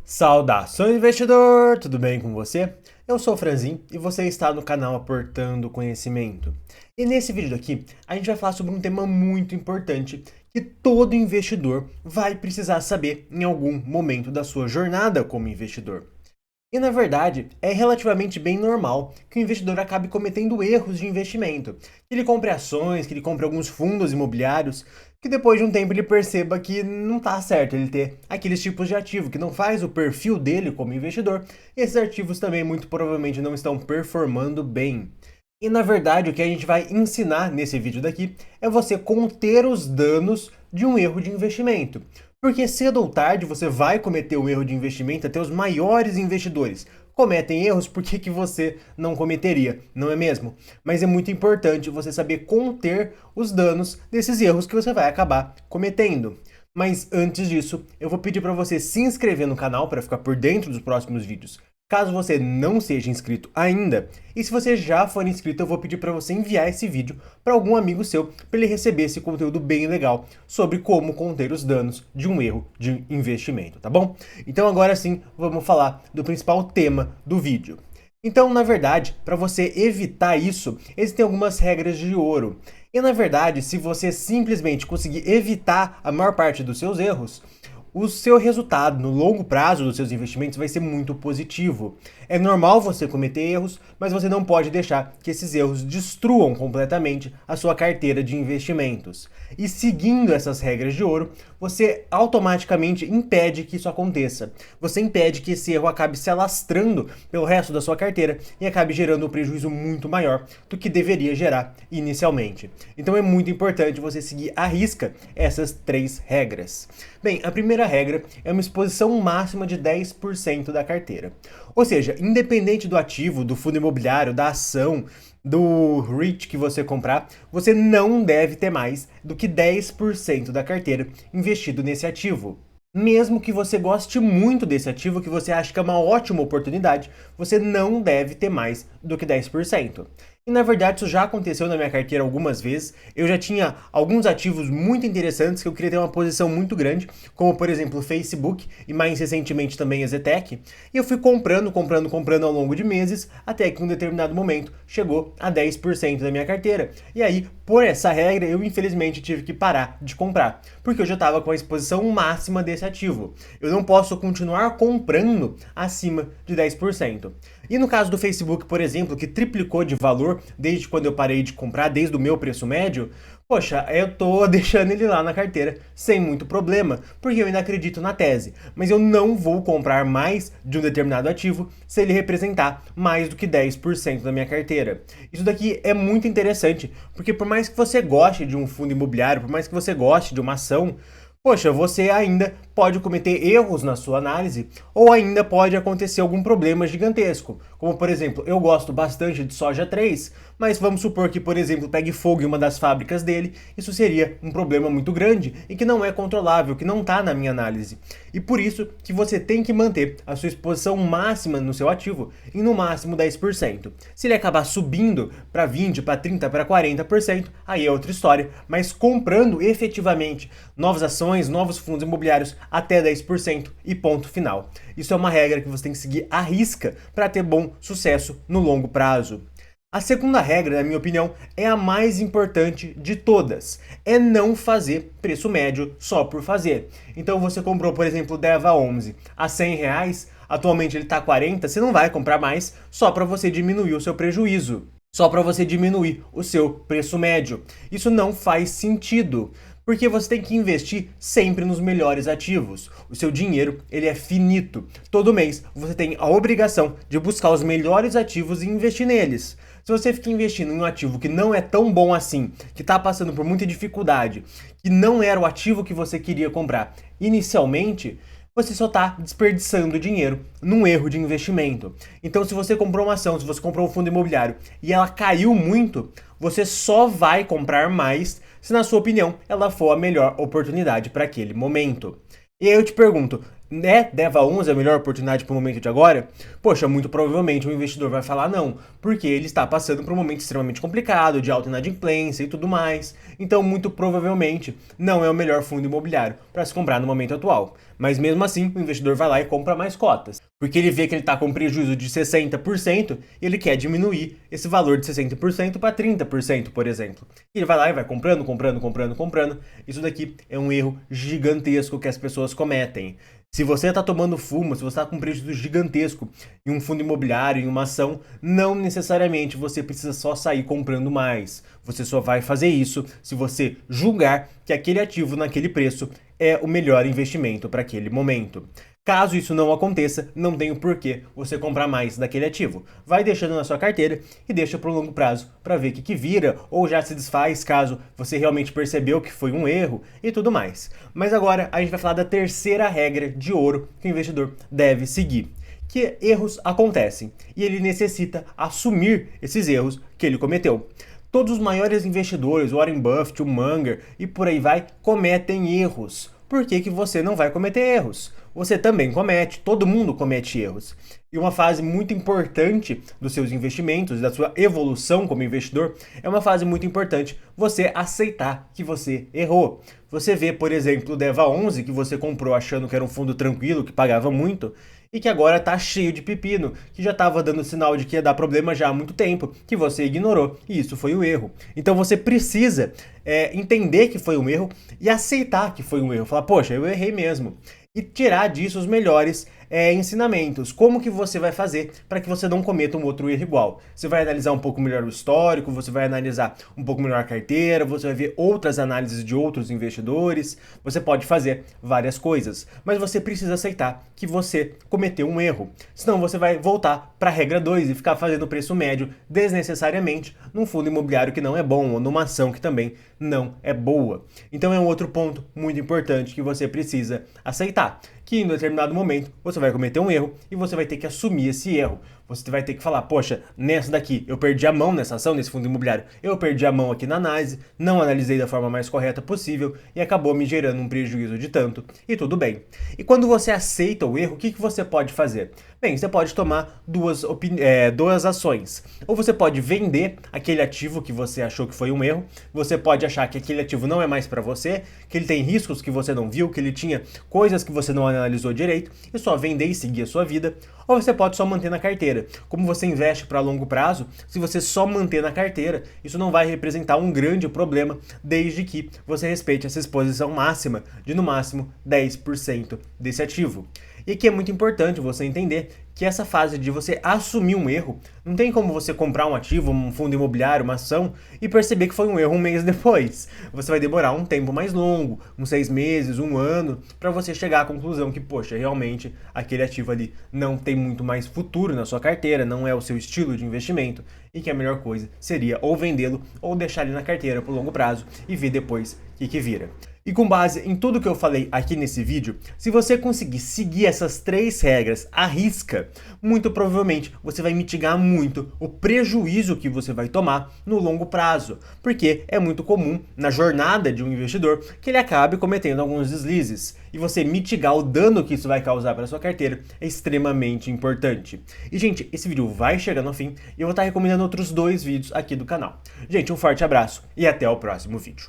Saudações, investidor! Tudo bem com você? Eu sou o Franzin e você está no canal Aportando Conhecimento. E nesse vídeo aqui, a gente vai falar sobre um tema muito importante que todo investidor vai precisar saber em algum momento da sua jornada como investidor. E na verdade, é relativamente bem normal que o investidor acabe cometendo erros de investimento. Que ele compre ações, que ele compre alguns fundos imobiliários, que depois de um tempo ele perceba que não está certo ele ter aqueles tipos de ativo, que não faz o perfil dele como investidor, e esses ativos também muito provavelmente não estão performando bem. E na verdade, o que a gente vai ensinar nesse vídeo daqui é você conter os danos de um erro de investimento. Porque cedo ou tarde você vai cometer um erro de investimento, até os maiores investidores cometem erros, por que você não cometeria, não é mesmo? Mas é muito importante você saber conter os danos desses erros que você vai acabar cometendo. Mas antes disso, eu vou pedir para você se inscrever no canal para ficar por dentro dos próximos vídeos, caso você não seja inscrito ainda. E se você já for inscrito, eu vou pedir para você enviar esse vídeo para algum amigo seu, para ele receber esse conteúdo bem legal sobre como conter os danos de um erro de investimento, tá bom? Então agora sim, vamos falar do principal tema do vídeo. Então, na verdade, para você evitar isso, existem algumas regras de ouro. E na verdade, se você simplesmente conseguir evitar a maior parte dos seus erros, o seu resultado no longo prazo dos seus investimentos vai ser muito positivo. É normal você cometer erros, mas você não pode deixar que esses erros destruam completamente a sua carteira de investimentos. E seguindo essas regras de ouro, você automaticamente impede que isso aconteça. Você impede que esse erro acabe se alastrando pelo resto da sua carteira e acabe gerando um prejuízo muito maior do que deveria gerar inicialmente. Então é muito importante você seguir à risca essas 3 regras. Bem, a primeira regra é uma exposição máxima de 10% da carteira. Ou seja, independente do ativo, do fundo imobiliário, da ação, do REIT que você comprar, você não deve ter mais do que 10% da carteira investido nesse ativo. Mesmo que você goste muito desse ativo, que você acha que é uma ótima oportunidade, você não deve ter mais do que 10%. E na verdade isso já aconteceu na minha carteira algumas vezes. Eu já tinha alguns ativos muito interessantes que eu queria ter uma posição muito grande, como por exemplo o Facebook e mais recentemente também a Zetec. E eu fui comprando ao longo de meses, até que em um determinado momento chegou a 10% da minha carteira. E aí, por essa regra, eu infelizmente tive que parar de comprar, porque eu já estava com a exposição máxima desse ativo. Eu não posso continuar comprando acima de 10%. E no caso do Facebook, por exemplo, que triplicou de valor desde quando eu parei de comprar, desde o meu preço médio, poxa, eu tô deixando ele lá na carteira sem muito problema, porque eu ainda acredito na tese. Mas eu não vou comprar mais de um determinado ativo se ele representar mais do que 10% da minha carteira. Isso daqui é muito interessante, porque por mais que você goste de um fundo imobiliário, por mais que você goste de uma ação, poxa, você ainda pode cometer erros na sua análise ou ainda pode acontecer algum problema gigantesco. Como, por exemplo, eu gosto bastante de soja 3, mas vamos supor que, por exemplo, pegue fogo em uma das fábricas dele, isso seria um problema muito grande e que não é controlável, que não está na minha análise. E por isso que você tem que manter a sua exposição máxima no seu ativo em no máximo 10%. Se ele acabar subindo para 20, para 30, para 40%, aí é outra história, mas comprando efetivamente novas ações, novos fundos imobiliários até 10% e ponto final. Isso é uma regra que você tem que seguir à risca para ter bom sucesso no longo prazo. A segunda regra, na minha opinião, é a mais importante de todas. É não fazer preço médio só por fazer. Então você comprou, por exemplo, o DEVA 11 a R$100, atualmente ele está a 40, você não vai comprar mais só para você diminuir o seu prejuízo. Só para você diminuir o seu preço médio. Isso não faz sentido. Porque você tem que investir sempre nos melhores ativos. O seu dinheiro, ele é finito. Todo mês você tem a obrigação de buscar os melhores ativos e investir neles. Se você fica investindo em um ativo que não é tão bom assim, que está passando por muita dificuldade, que não era o ativo que você queria comprar inicialmente, você só está desperdiçando dinheiro num erro de investimento. Então, se você comprou uma ação, se você comprou um fundo imobiliário e ela caiu muito, você só vai comprar mais se, na sua opinião, ela for a melhor oportunidade para aquele momento. E aí eu te pergunto, DEVA 11 a melhor oportunidade para o momento de agora? Poxa, muito provavelmente o investidor vai falar não, porque ele está passando por um momento extremamente complicado, de alta inadimplência e tudo mais. Então, muito provavelmente, não é o melhor fundo imobiliário para se comprar no momento atual. Mas mesmo assim, o investidor vai lá e compra mais cotas, porque ele vê que ele está com prejuízo de 60% e ele quer diminuir esse valor de 60% para 30%, por exemplo. E ele vai lá e vai comprando, comprando, comprando, comprando. Isso daqui é um erro gigantesco que as pessoas cometem. Se você está tomando fumo, se você está com um prejuízo gigantesco em um fundo imobiliário, em uma ação, não necessariamente você precisa só sair comprando mais. Você só vai fazer isso se você julgar que aquele ativo naquele preço é o melhor investimento para aquele momento. Caso isso não aconteça, não tem o porquê você comprar mais daquele ativo. Vai deixando na sua carteira e deixa para o longo prazo para ver o que vira ou já se desfaz caso você realmente percebeu que foi um erro e tudo mais. Mas agora a gente vai falar da terceira regra de ouro que o investidor deve seguir. Que erros acontecem e ele necessita assumir esses erros que ele cometeu. Todos os maiores investidores, Warren Buffett, o Munger e por aí vai, cometem erros. Por que você não vai cometer erros? Você também comete, todo mundo comete erros. E uma fase muito importante dos seus investimentos, da sua evolução como investidor, é uma fase muito importante você aceitar que você errou. Você vê, por exemplo, o DEVA 11, que você comprou achando que era um fundo tranquilo, que pagava muito, e que agora está cheio de pepino, que já estava dando sinal de que ia dar problema já há muito tempo, que você ignorou, e isso foi o erro. Então você precisa entender que foi um erro e aceitar que foi um erro. Falar, poxa, eu errei mesmo. E tirar disso os melhores ensinamentos. Como que você vai fazer para que você não cometa um outro erro igual? Você vai analisar um pouco melhor o histórico, você vai analisar um pouco melhor a carteira, você vai ver outras análises de outros investidores, você pode fazer várias coisas, mas você precisa aceitar que você cometeu um erro. Senão você vai voltar para a regra 2 e ficar fazendo preço médio desnecessariamente num fundo imobiliário que não é bom ou numa ação que também não é boa. Então é um outro ponto muito importante que você precisa aceitar, que em determinado momento você vai cometer um erro e você vai ter que assumir esse erro. Você vai ter que falar, poxa, nessa daqui eu perdi a mão nessa ação, nesse fundo imobiliário, eu perdi a mão aqui na análise, não analisei da forma mais correta possível e acabou me gerando um prejuízo de tanto, e tudo bem. E quando você aceita o erro, o que você pode fazer? Bem, você pode tomar duas ações. Ou você pode vender aquele ativo que você achou que foi um erro, você pode achar que aquele ativo não é mais para você, que ele tem riscos que você não viu, que ele tinha coisas que você não analisou direito, e só vender e seguir a sua vida. Ou você pode só manter na carteira. Como você investe para longo prazo, se você só manter na carteira, isso não vai representar um grande problema, desde que você respeite essa exposição máxima de no máximo 10% desse ativo. E aqui é muito importante você entender que essa fase de você assumir um erro, não tem como você comprar um ativo, um fundo imobiliário, uma ação e perceber que foi um erro um mês depois. Você vai demorar um tempo mais longo, uns 6 meses, um ano, para você chegar à conclusão que, poxa, realmente aquele ativo ali não tem muito mais futuro na sua carteira, não é o seu estilo de investimento e que a melhor coisa seria ou vendê-lo ou deixar ele na carteira por longo prazo e ver depois o que vira. E com base em tudo que eu falei aqui nesse vídeo, se você conseguir seguir essas 3 regras à risca, muito provavelmente você vai mitigar muito o prejuízo que você vai tomar no longo prazo, porque é muito comum na jornada de um investidor que ele acabe cometendo alguns deslizes, e você mitigar o dano que isso vai causar para sua carteira é extremamente importante. E gente, esse vídeo vai chegando ao fim e eu vou estar recomendando outros 2 vídeos aqui do canal. Gente, um forte abraço e até o próximo vídeo.